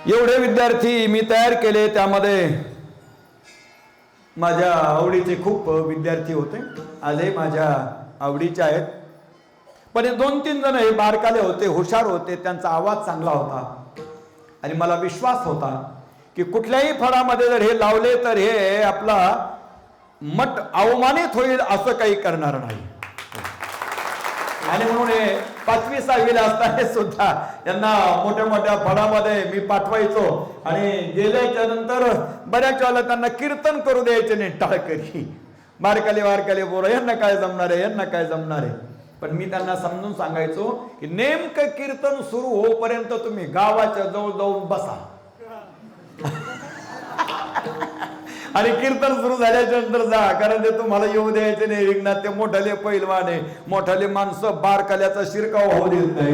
एवढे विद्यार्थी मी तयार केले, त्यामध्ये माझ्या आवडीचे खूप विद्यार्थी होते, आजही माझ्या आवडीचे आहेत. पण हे 2-3 जण हे बारकाले होते, हुशार होते, त्यांचा आवाज चांगला होता आणि मला विश्वास होता की कुठल्याही फळामध्ये जर हे लावले तर हे आपला मठ अवमानित होईल असं काही करणार नाही. आणि म्हणून हे 5वी 6वी ला असताना सुद्धा यांना मोठ्या मोठ्या फळामध्ये मी पाठवायचो आणि गेल्याच्या नंतर बऱ्याच वेळेला त्यांना कीर्तन करू द्यायचे नाही, टाळकरी बारकाले बोर, यांना काय जमणार आहे, यांना काय जमणार आहे. पण मी त्यांना समजून सांगायचो की नेमकं कीर्तन सुरू होईपर्यंत तुम्ही गावाच्या जवळ जाऊन बसा आणि कीर्तन सुरू झाल्याच्या नंतर जा, कारण ते तुम्हाला येऊ द्यायचे नाही रिंगणात. ते मोठाले पैलवान आहे, मोठाले माणसं बारकाल्याचा शिरकाव होऊ देत नाही.